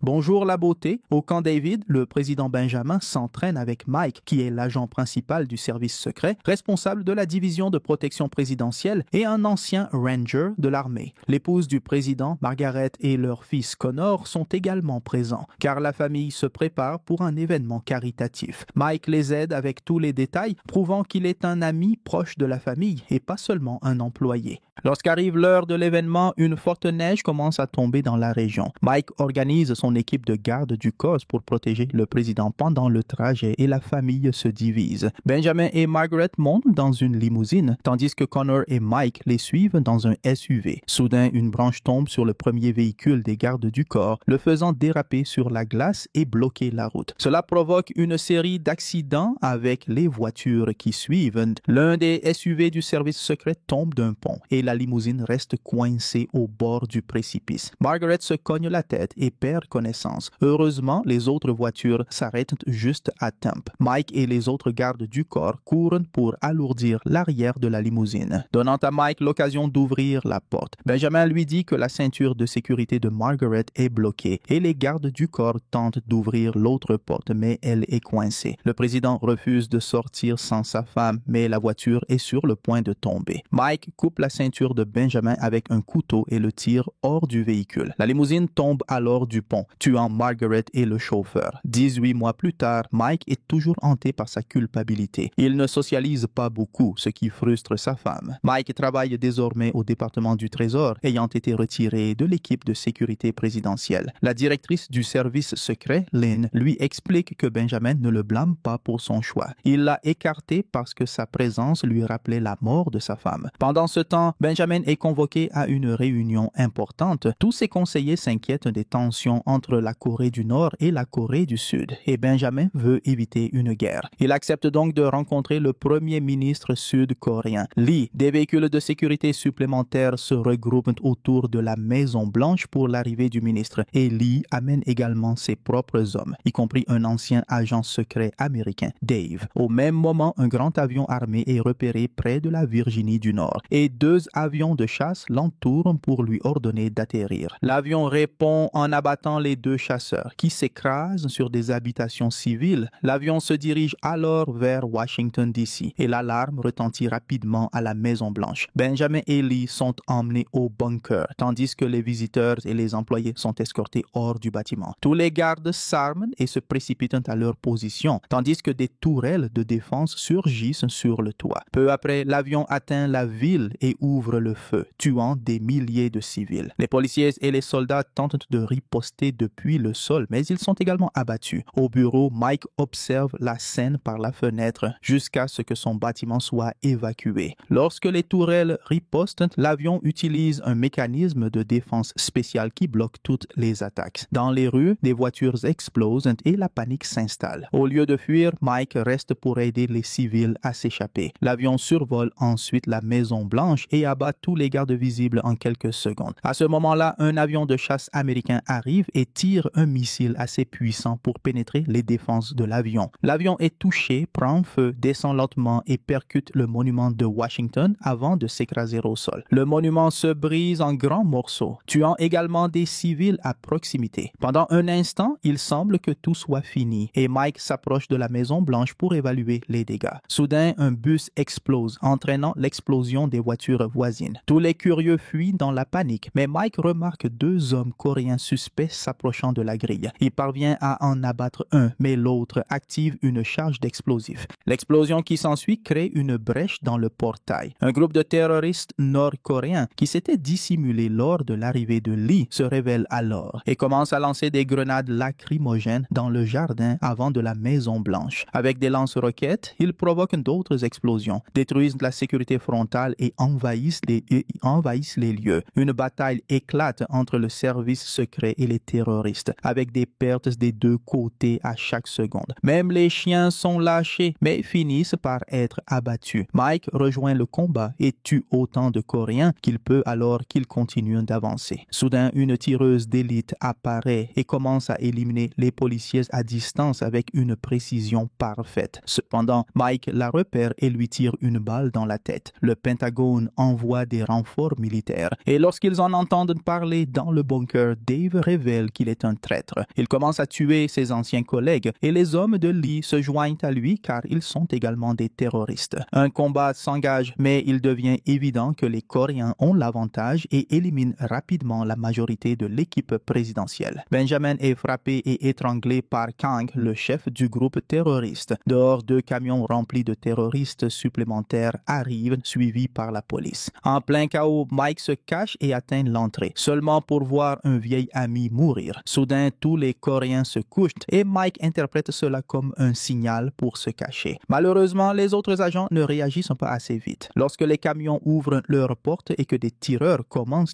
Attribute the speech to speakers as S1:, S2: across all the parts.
S1: Bonjour la beauté. Au camp David, le président Benjamin s'entraîne avec Mike, qui est l'agent principal du service secret, responsable de la division de protection présidentielle et un ancien ranger de l'armée. L'épouse du président, Margaret, et leur fils Connor sont également présents, car la famille se prépare pour un événement caritatif. Mike les aide avec tous les détails, prouvant qu'il est un ami proche de la famille et pas seulement un employé. Lorsqu'arrive l'heure de l'événement, une forte neige commence à tomber dans la région. Mike organise son équipe de garde du corps pour protéger le président pendant le trajet et la famille se divise. Benjamin et Margaret montent dans une limousine, tandis que Connor et Mike les suivent dans un SUV. Soudain, une branche tombe sur le premier véhicule des gardes du corps, le faisant déraper sur la glace et bloquer la route. Cela provoque une série d'accidents avec les voitures qui suivent. L'un des SUV du service secret tombe d'un pont et la limousine reste coincée au bord du précipice. Margaret se cogne la tête et perd connaissance. Heureusement, les autres voitures s'arrêtent juste à temps. Mike et les autres gardes du corps courent pour alourdir l'arrière de la limousine, donnant à Mike l'occasion d'ouvrir la porte. Benjamin lui dit que la ceinture de sécurité de Margaret est bloquée et les gardes du corps tentent d'ouvrir l'autre porte, mais elle est coincée. Le président refuse de sortir sans sa femme, mais la voiture est sur le point de tomber. Mike coupe la ceinture de Benjamin avec un couteau et le tire hors du véhicule. La limousine tombe alors du pont, tuant Margaret et le chauffeur. 18 mois plus tard, Mike est toujours hanté par sa culpabilité. Il ne socialise pas beaucoup, ce qui frustre sa femme. Mike travaille désormais au département du Trésor, ayant été retiré de l'équipe de sécurité présidentielle. La directrice du service secret, Lynn, lui explique que Benjamin ne le blâme pas pour son choix. Il l'a écarté parce que sa présence lui rappelait la mort de sa femme. Pendant ce temps, Benjamin est convoqué à une réunion importante. Tous ses conseillers s'inquiètent des tensions entre la Corée du Nord et la Corée du Sud, et Benjamin veut éviter une guerre. Il accepte donc de rencontrer le premier ministre sud-coréen, Lee. Des véhicules de sécurité supplémentaires se regroupent autour de la Maison Blanche pour l'arrivée du ministre, et Lee amène également ses propres hommes, y compris un ancien agent secret américain, Dave. Au même moment, un grand avion armé est repéré près de la Virginie du Nord, et deux avions de chasse l'entourent pour lui ordonner d'atterrir. L'avion répond en abattant les deux chasseurs, qui s'écrasent sur des habitations civiles. L'avion se dirige alors vers Washington, D.C. et l'alarme retentit rapidement à la Maison-Blanche. Benjamin et Lee sont emmenés au bunker, tandis que les visiteurs et les employés sont escortés hors du bâtiment. Tous les gardes s'arment et se précipitent à leur position, tandis que des tourelles de défense surgissent sur le toit. Peu après, l'avion atteint la ville et ouvre le feu, tuant des milliers de civils. Les policiers et les soldats tentent de riposter depuis le sol, mais ils sont également abattus. Au bureau, Mike observe la scène par la fenêtre jusqu'à ce que son bâtiment soit évacué. Lorsque les tourelles ripostent, l'avion utilise un mécanisme de défense spécial qui bloque toutes les attaques. Dans les rues, des voitures explosent et la panique s'installe. Au lieu de fuir, Mike reste pour aider les civils à s'échapper. L'avion survole ensuite la Maison Blanche et abat tous les gardes visibles en quelques secondes. À ce moment-là, un avion de chasse américain arrive et tire un missile assez puissant pour pénétrer les défenses de l'avion. L'avion est touché, prend feu, descend lentement et percute le monument de Washington avant de s'écraser au sol. Le monument se brise en grands morceaux, tuant également des civils à proximité. Pendant un instant, il semble que tout soit fini et Mike s'approche de la Maison Blanche pour évaluer les dégâts. Soudain, un bus explose, entraînant l'explosion des voitures voisines. Tous les curieux fuient dans la panique, mais Mike remarque deux hommes coréens suspects s'approchant de la grille. Il parvient à en abattre un, mais l'autre active une charge d'explosifs. L'explosion qui s'ensuit crée une brèche dans le portail. Un groupe de terroristes nord-coréens qui s'était dissimulé lors de l'arrivée de Lee se révèle alors et commence à lancer des grenades lacrymogènes dans le jardin avant de la Maison Blanche. Avec des lance-roquettes, ils provoquent d'autres explosions, détruisent la sécurité frontale et envahissent les lieux. Une bataille éclate entre le service secret et les terroristes, avec des pertes des deux côtés à chaque seconde. Même les chiens sont lâchés, mais finissent par être abattus. Mike rejoint le combat et tue autant de Coréens qu'il peut alors qu'il continue d'avancer. Soudain, une tireuse d'élite apparaît et commence à éliminer les policiers à distance avec une précision parfaite. Cependant, Mike la repère et lui tire une balle dans la tête. Le Pentagone envoie des renforts militaires et lorsqu'ils en entendent parler dans le bunker, Dave révèle révèle qu'il est un traître. Il commence à tuer ses anciens collègues et les hommes de Lee se joignent à lui car ils sont également des terroristes. Un combat s'engage, mais il devient évident que les Coréens ont l'avantage et éliminent rapidement la majorité de l'équipe présidentielle. Benjamin est frappé et étranglé par Kang, le chef du groupe terroriste. Dehors, 2 camions remplis de terroristes supplémentaires arrivent, suivis par la police. En plein chaos, Mike se cache et atteint l'entrée, seulement pour voir un vieil ami mourir. Soudain, tous les Coréens se couchent et Mike interprète cela comme un signal pour se cacher. Malheureusement, les autres agents ne réagissent pas assez vite. Lorsque les camions ouvrent leurs portes et que des tireurs commencent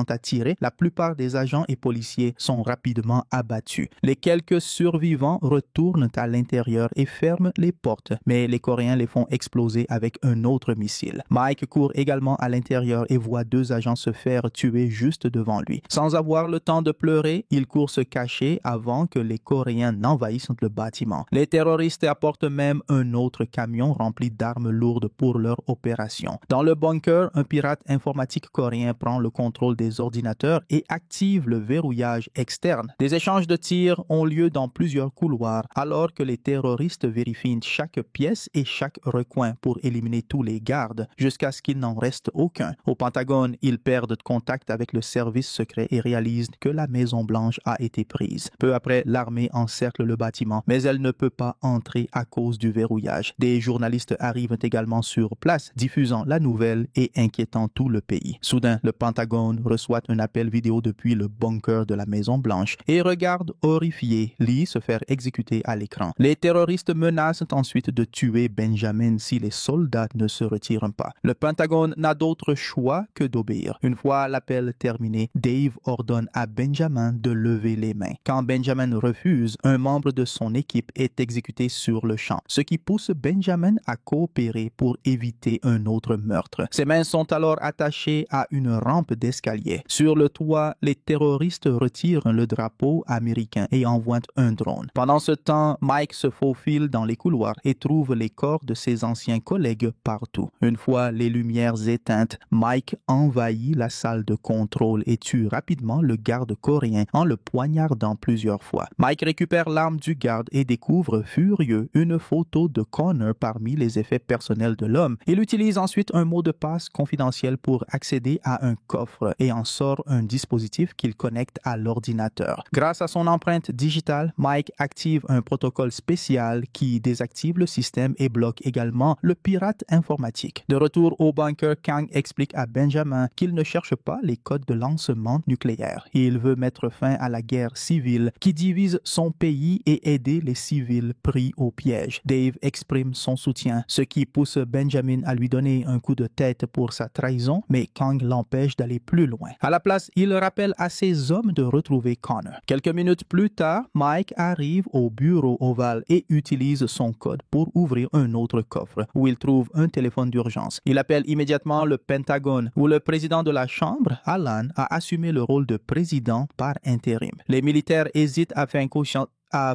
S1: à tirer, la plupart des agents et policiers sont rapidement abattus. Les quelques survivants retournent à l'intérieur et ferment les portes, mais les Coréens les font exploser avec un autre missile. Mike court également à l'intérieur et voit 2 agents se faire tuer juste devant lui. Sans avoir le temps de pleurer, il court se cacher avant que les Coréens n'envahissent le bâtiment. Les terroristes apportent même un autre camion rempli d'armes lourdes pour leur opération. Dans le bunker, un pirate informatique coréen prend le contrôle des ordinateurs et active le verrouillage externe. Des échanges de tirs ont lieu dans plusieurs couloirs alors que les terroristes vérifient chaque pièce et chaque recoin pour éliminer tous les gardes jusqu'à ce qu'il n'en reste aucun. Au Pentagone, ils perdent contact avec le service secret et réalisent que la Maison-Blanche a été prise. Peu après, l'armée encercle le bâtiment, mais elle ne peut pas entrer à cause du verrouillage. Des journalistes arrivent également sur place, diffusant la nouvelle et inquiétant tout le pays. Soudain, le Pentagone reçoit un appel vidéo depuis le bunker de la Maison-Blanche et regarde horrifié Lee se faire exécuter à l'écran. Les terroristes menacent ensuite de tuer Benjamin si les soldats ne se retirent pas. Le Pentagone n'a d'autre choix que d'obéir. Une fois l'appel terminé, Dave ordonne à Benjamin de lever les mains. Quand Benjamin refuse, un membre de son équipe est exécuté sur le champ, ce qui pousse Benjamin à coopérer pour éviter un autre meurtre. Ses mains sont alors attachées à une rampe d'escalier. Sur le toit, les terroristes retirent le drapeau américain et envoient un drone. Pendant ce temps, Mike se faufile dans les couloirs et trouve les corps de ses anciens collègues partout. Une fois les lumières éteintes, Mike envahit la salle de contrôle et tue rapidement le garde coréen en le poignardant plusieurs fois. Mike récupère l'arme du garde et découvre, furieux, une photo de Connor parmi les effets personnels de l'homme. Il utilise ensuite un mot de passe confidentiel pour accéder à un coffre et en sort un dispositif qu'il connecte à l'ordinateur. Grâce à son empreinte digitale, Mike active un protocole spécial qui désactive le système et bloque également le pirate informatique. De retour au bunker, Kang explique à Benjamin qu'il ne cherche pas les codes de lancement nucléaire. Il veut mettre fin à la guerre civile qui divise son pays et aider les civils pris au piège. Dave exprime son soutien, ce qui pousse Benjamin à lui donner un coup de tête pour sa trahison, mais Kang l'empêche d'aller plus loin. À la place, il rappelle à ses hommes de retrouver Connor. Quelques minutes plus tard, Mike arrive au bureau ovale et utilise son code pour ouvrir un autre coffre où il trouve un téléphone d'urgence. Il appelle immédiatement le Pentagone où le président de la Chambre, Alan, a assumé le rôle de président par intérim. Les militaires hésitent à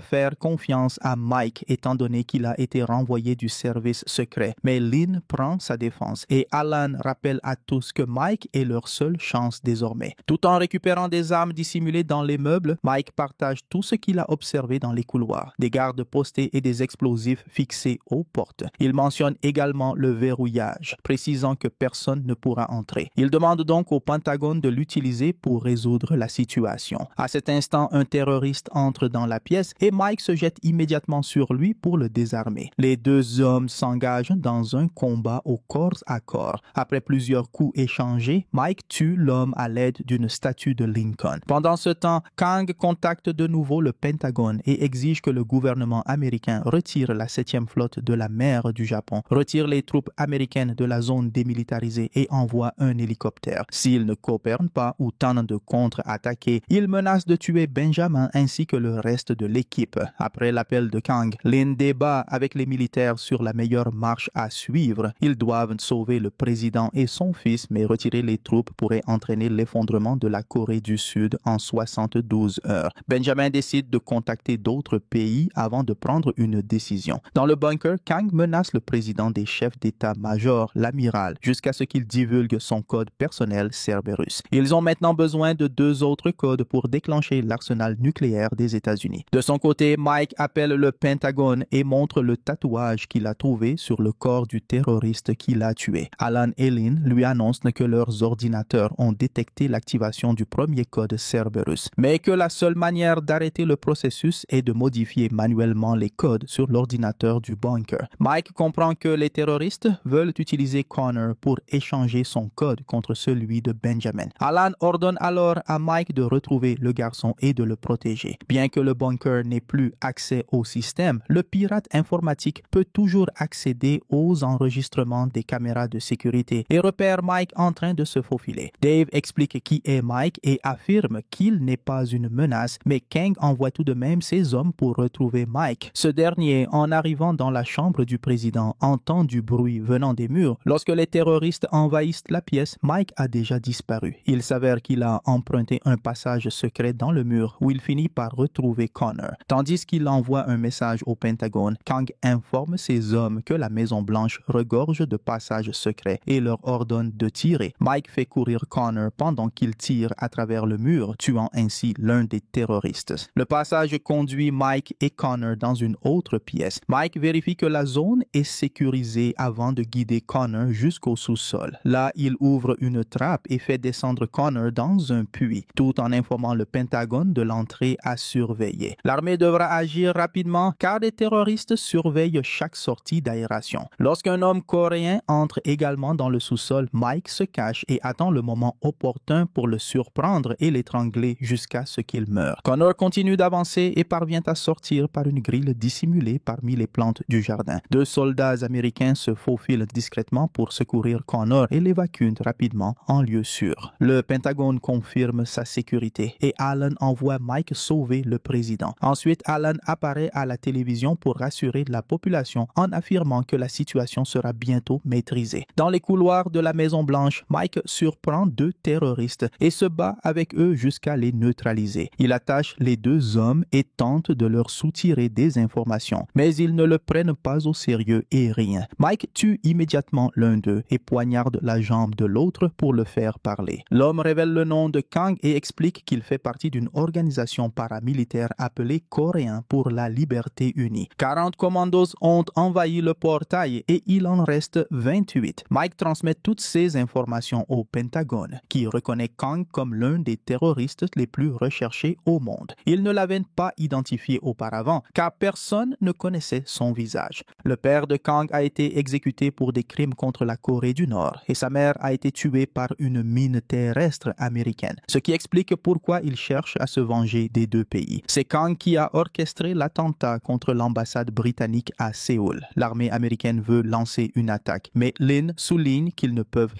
S1: faire confiance à Mike étant donné qu'il a été renvoyé du service secret. Mais Lynn prend sa défense et Alan rappelle à tous que Mike est leur seule chance désormais. Tout en récupérant des armes dissimulées dans les meubles, Mike partage tout ce qu'il a observé dans les couloirs, des gardes postés et des explosifs fixés aux portes. Il mentionne également le verrouillage, précisant que personne ne pourra entrer. Il demande donc au Pentagone de l'utiliser pour résoudre la situation. À cet instant, un terroriste entre dans la pièce et Mike se jette immédiatement sur lui pour le désarmer. Les 2 hommes s'engagent dans un combat au corps à corps. Après plusieurs coups échangés, Mike tue l'homme à l'aide d'une statue de Lincoln. Pendant ce temps, Kang contacte de nouveau le Pentagone et exige que le gouvernement américain retire la 7e flotte de la mer du Japon, retire les troupes américaines de la zone démilitarisée et envoie un hélicoptère. S'ils ne coopèrent pas ou tentent de contre-attaquer, il menace de tuer Benjamin ainsi que le reste de l'équipe. Après l'appel de Kang, Lin débat avec les militaires sur la meilleure marche à suivre. Ils doivent sauver le président et son fils, mais retirer les troupes pourrait entraîner l'effondrement de la Corée du Sud en 72 heures. Benjamin décide de contacter d'autres pays avant de prendre une décision. Dans le bunker, Kang menace le président des chefs d'état-major, l'amiral, jusqu'à ce qu'il divulgue son code personnel Cerberus. Ils ont maintenant besoin de 2 autres codes pour déclencher l'arsenal nucléaire des États-Unis. De son côté, Mike appelle le Pentagone et montre le tatouage qu'il a trouvé sur le corps du terroriste qui l'a tué. Alan et Lin lui annoncent que leurs ordinateurs ont détecté l'activation du premier code Cerberus, mais que la seule manière d'arrêter le processus est de modifier manuellement les codes sur l'ordinateur du bunker. Mike comprend que les terroristes veulent utiliser Connor pour échanger son code contre celui de Benjamin. Alan ordonne alors à Mike de retrouver le garçon et de le protéger. Bien que le bunker n'ait plus accès au système, le pirate informatique peut toujours accéder aux enregistrements des caméras de sécurité et repère Mike en train de se faufiler. Dave explique qui est Mike et affirme qu'il n'est pas une menace, mais Kang envoie tout de même ses hommes pour retrouver Mike. Ce dernier, en arrivant dans la chambre du président, entend du bruit venant des murs. Lorsque les terroristes envahissent la pièce, Mike a déjà disparu. Il s'avère qu'il a emprunté un passage secret dans le mur où il finit par retrouver Connor. Tandis qu'il envoie un message au Pentagone, Kang informe ses hommes que la Maison-Blanche regorge de passages secrets et leur ordonne de tirer. Mike fait courir Connor pendant qu'il tire à travers le mur, tuant ainsi l'un des terroristes. Le passage conduit Mike et Connor dans une autre pièce. Mike vérifie que la zone est sécurisée avant de guider Connor jusqu'au sous-sol. Là, il ouvre une trappe et fait descendre Connor dans un puits, tout en informant le Pentagone de l'entrée à surveiller. L'armée devra agir rapidement car des terroristes surveillent chaque sortie d'aération. Lorsqu'un homme coréen entre également dans le sous-sol, Mike se cache et attend le moment opportun pour le surprendre et l'étrangler jusqu'à ce qu'il meure. Connor continue d'avancer et parvient à sortir par une grille dissimulée parmi les plantes du jardin. 2 soldats américains se faufilent discrètement pour secourir Connor et l'évacuent rapidement en lieu sûr. Le Pentagone confirme sa sécurité et Alan envoie Mike sauver le président. Ensuite, Alan apparaît à la télévision pour rassurer la population en affirmant que la situation sera bientôt maîtrisée. Dans les couloirs de la Maison-Blanche, Mike surprend 2 terroristes et se bat avec eux jusqu'à les neutraliser. Il attache les 2 hommes et tente de leur soutirer des informations, mais ils ne le prennent pas au sérieux et rien. Mike tue immédiatement l'un d'eux et poignarde la jambe de l'autre pour le faire parler. L'homme révèle le nom de Kang et explique qu'il fait partie d'une organisation paramilitaire appelée Coréens pour la liberté unie. 40 commandos ont envahi le portail et il en reste 28. Mike transmet toutes ces informations au Pentagone, qui reconnaît Kang comme l'un des terroristes les plus recherchés au monde. Il ne l'avait pas identifié auparavant, car personne ne connaissait son visage. Le père de Kang a été exécuté pour des crimes contre la Corée du Nord et sa mère a été tuée par une mine terrestre américaine, ce qui explique pourquoi il cherche à se venger des 2 pays. C'est Kang qui a orchestré l'attentat contre l'ambassade britannique à Séoul. L'armée américaine veut lancer une attaque, mais Lin souligne qu'ils ne peuvent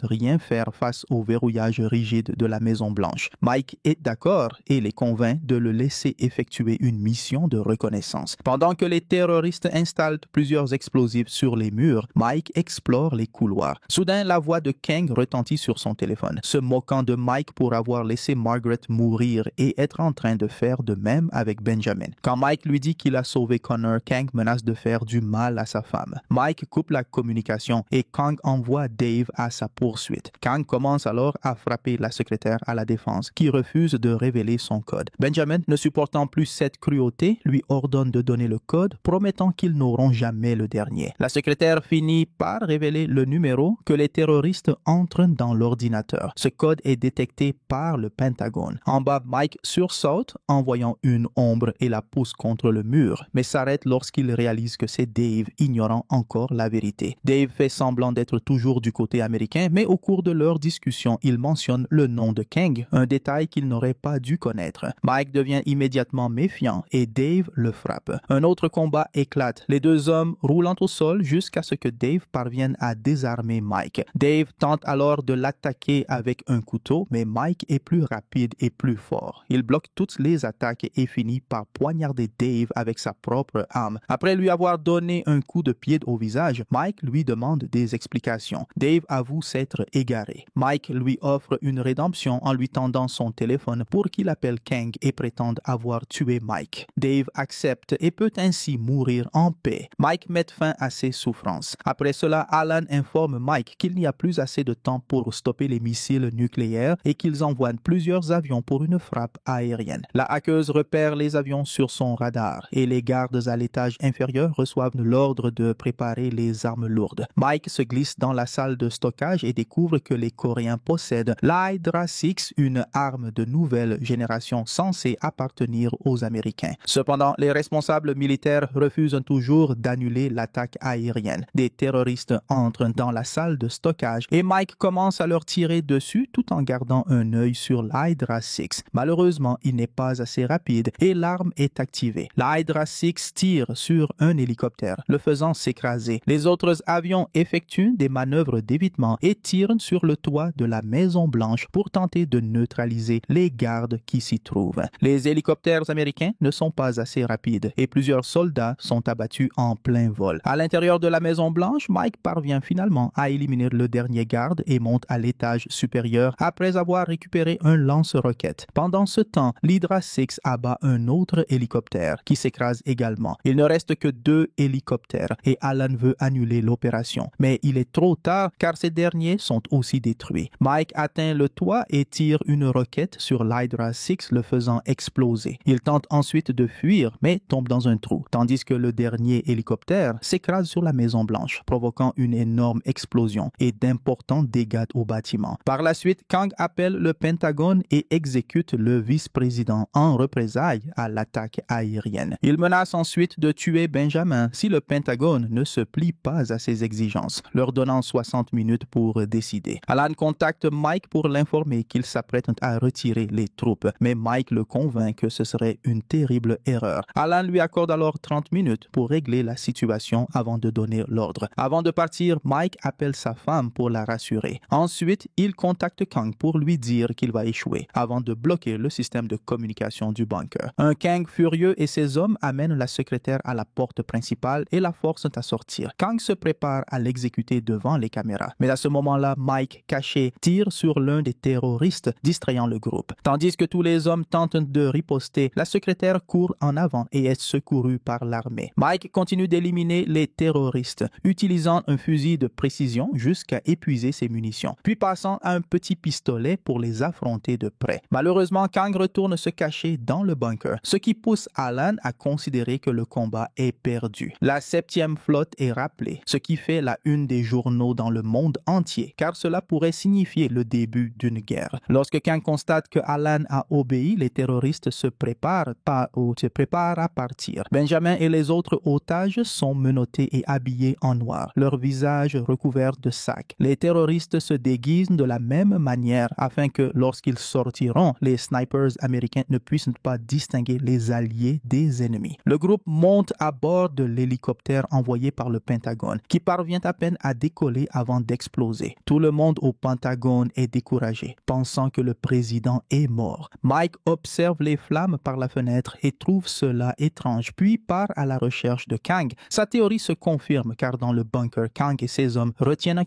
S1: rien faire face au verrouillage rigide de la Maison-Blanche. Mike est d'accord et les convainc de le laisser effectuer une mission de reconnaissance. Pendant que les terroristes installent plusieurs explosifs sur les murs, Mike explore les couloirs. Soudain, la voix de Kang retentit sur son téléphone, se moquant de Mike pour avoir laissé Margaret mourir et être en train de faire de même avec Benjamin. Quand Mike lui dit qu'il a sauvé Connor, Kang menace de faire du mal à sa femme. Mike coupe la communication et Kang envoie Dave à sa poursuite. Kang commence alors à frapper la secrétaire à la défense, qui refuse de révéler son code. Benjamin, ne supportant plus cette cruauté, lui ordonne de donner le code, promettant qu'ils n'auront jamais le dernier. La secrétaire finit par révéler le numéro que les terroristes entrent dans l'ordinateur. Ce code est détecté par le Pentagone. En bas, Mike sursaute en voyant une ombre et la pousse contre le mur, mais s'arrête lorsqu'il réalise que c'est Dave, ignorant encore la vérité. Dave fait semblant d'être toujours du côté américain, mais au cours de leur discussion, il mentionne le nom de Kang, un détail qu'il n'aurait pas dû connaître. Mike devient immédiatement méfiant et Dave le frappe. Un autre combat éclate, les 2 hommes roulant au sol jusqu'à ce que Dave parvienne à désarmer Mike. Dave tente alors de l'attaquer avec un couteau, mais Mike est plus rapide et plus fort. Il bloque toutes les attaques masque et finit par poignarder Dave avec sa propre arme. Après lui avoir donné un coup de pied au visage, Mike lui demande des explications. Dave avoue s'être égaré. Mike lui offre une rédemption en lui tendant son téléphone pour qu'il appelle Kang et prétende avoir tué Mike. Dave accepte et peut ainsi mourir en paix. Mike met fin à ses souffrances. Après cela, Alan informe Mike qu'il n'y a plus assez de temps pour stopper les missiles nucléaires et qu'ils envoient plusieurs avions pour une frappe aérienne. La hackeuse repère les avions sur son radar et les gardes à l'étage inférieur reçoivent l'ordre de préparer les armes lourdes. Mike se glisse dans la salle de stockage et découvre que les Coréens possèdent l'Hydra 6, une arme de nouvelle génération censée appartenir aux Américains. Cependant, les responsables militaires refusent toujours d'annuler l'attaque aérienne. Des terroristes entrent dans la salle de stockage et Mike commence à leur tirer dessus tout en gardant un œil sur l'Hydra 6. Malheureusement, il n'est pas assez rapide et l'arme est activée. L'Hydra 6 tire sur un hélicoptère, le faisant s'écraser. Les autres avions effectuent des manœuvres d'évitement et tirent sur le toit de la Maison Blanche pour tenter de neutraliser les gardes qui s'y trouvent. Les hélicoptères américains ne sont pas assez rapides et plusieurs soldats sont abattus en plein vol. À l'intérieur de la Maison Blanche, Mike parvient finalement à éliminer le dernier garde et monte à l'étage supérieur après avoir récupéré un lance-roquettes. Pendant ce temps, l'Hydra 6 abat un autre hélicoptère qui s'écrase également. Il ne reste que 2 hélicoptères et Alan veut annuler l'opération. Mais il est trop tard car ces derniers sont aussi détruits. Mike atteint le toit et tire une roquette sur l'Hydra 6, le faisant exploser. Il tente ensuite de fuir mais tombe dans un trou, tandis que le dernier hélicoptère s'écrase sur la Maison Blanche, provoquant une énorme explosion et d'importants dégâts au bâtiment. Par la suite, Kang appelle le Pentagone et exécute le vice-président en représailles à l'attaque aérienne. Il menace ensuite de tuer Benjamin si le Pentagone ne se plie pas à ses exigences, leur donnant 60 minutes pour décider. Alan contacte Mike pour l'informer qu'il s'apprête à retirer les troupes, mais Mike le convainc que ce serait une terrible erreur. Alan lui accorde alors 30 minutes pour régler la situation avant de donner l'ordre. Avant de partir, Mike appelle sa femme pour la rassurer. Ensuite, il contacte Kang pour lui dire qu'il va échouer avant de bloquer le système de communication du bunker. Un Kang furieux et ses hommes amènent la secrétaire à la porte principale et la forcent à sortir. Kang se prépare à l'exécuter devant les caméras. Mais à ce moment-là, Mike, caché, tire sur l'un des terroristes, distrayant le groupe. Tandis que tous les hommes tentent de riposter, la secrétaire court en avant et est secourue par l'armée. Mike continue d'éliminer les terroristes, utilisant un fusil de précision jusqu'à épuiser ses munitions, puis passant à un petit pistolet pour les affronter de près. Malheureusement, Kang retourne se cacher dans le bunker, ce qui pousse Alan à considérer que le combat est perdu. La 7e flotte est rappelée, ce qui fait la une des journaux dans le monde entier, car cela pourrait signifier le début d'une guerre. Lorsque Kang constate que Alan a obéi, les terroristes se préparent à partir. Benjamin et les autres otages sont menottés et habillés en noir, leurs visages recouverts de sacs. Les terroristes se déguisent de la même manière afin que lorsqu'ils sortiront, les snipers américains ne puissent pas distinguer les alliés des ennemis. Le groupe monte à bord de l'hélicoptère envoyé par le Pentagone, qui parvient à peine à décoller avant d'exploser. Tout le monde au Pentagone est découragé, pensant que le président est mort. Mike observe les flammes par la fenêtre et trouve cela étrange, puis part à la recherche de Kang. Sa théorie se confirme car dans le bunker, Kang et ses hommes retiennent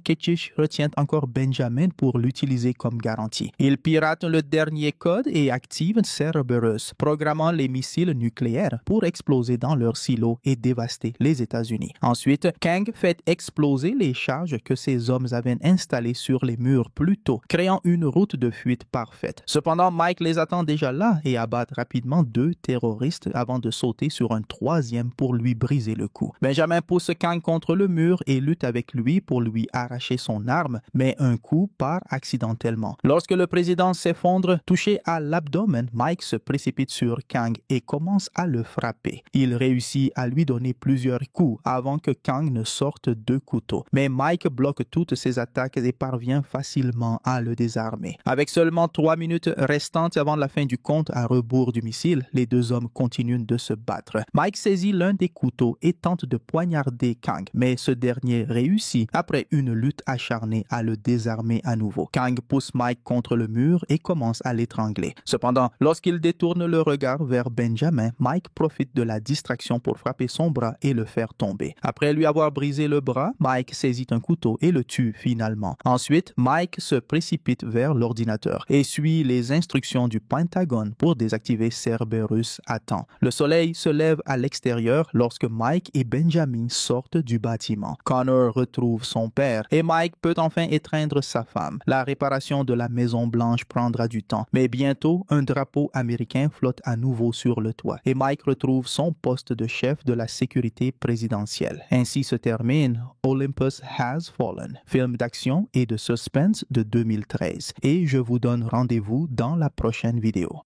S1: encore Benjamin pour l'utiliser comme garantie. Ils piratent le dernier code et activent Cerberus, programmant les missiles nucléaires pour exploser dans leur silo et dévaster les États-Unis. Ensuite, Kang fait exploser les charges que ses hommes avaient installées sur les murs plus tôt, créant une route de fuite parfaite. Cependant, Mike les attend déjà là et abat rapidement 2 terroristes avant de sauter sur un 3e pour lui briser le cou. Benjamin pousse Kang contre le mur et lutte avec lui pour lui arracher son arme, mais un coup part accidentellement. Lorsque le président s'effondre, touché à l'abdomen, Mike se précipite sur Kang et commence à le frapper. Il réussit à lui donner plusieurs coups avant que Kang ne sorte 2 couteaux. Mais Mike bloque toutes ses attaques et parvient facilement à le désarmer. Avec seulement 3 minutes restantes avant la fin du compte à rebours du missile, les 2 hommes continuent de se battre. Mike saisit l'un des couteaux et tente de poignarder Kang, mais ce dernier réussit après une lutte acharnée à le désarmer à nouveau. Kang pousse Mike contre le mur et commence à l'étrangler. Cependant, lorsqu'il détourne le regard vers Benjamin, Mike profite de la distraction pour frapper son bras et le faire tomber. Après lui avoir brisé le bras, Mike saisit un couteau et le tue finalement. Ensuite, Mike se précipite vers l'ordinateur et suit les instructions du Pentagone pour désactiver Cerberus à temps. Le soleil se lève à l'extérieur lorsque Mike et Benjamin sortent du bâtiment. Connor retrouve son père et Mike peut enfin étreindre sa femme. La réparation de la Maison Blanche prendra du temps, mais bientôt un drapeau américain flotte à nouveau sur le toit et Mike retrouve son poste de chef de la sécurité présidentielle. Ainsi se termine Olympus Has Fallen, film d'action et de suspense de 2013. Et je vous donne rendez-vous dans la prochaine vidéo.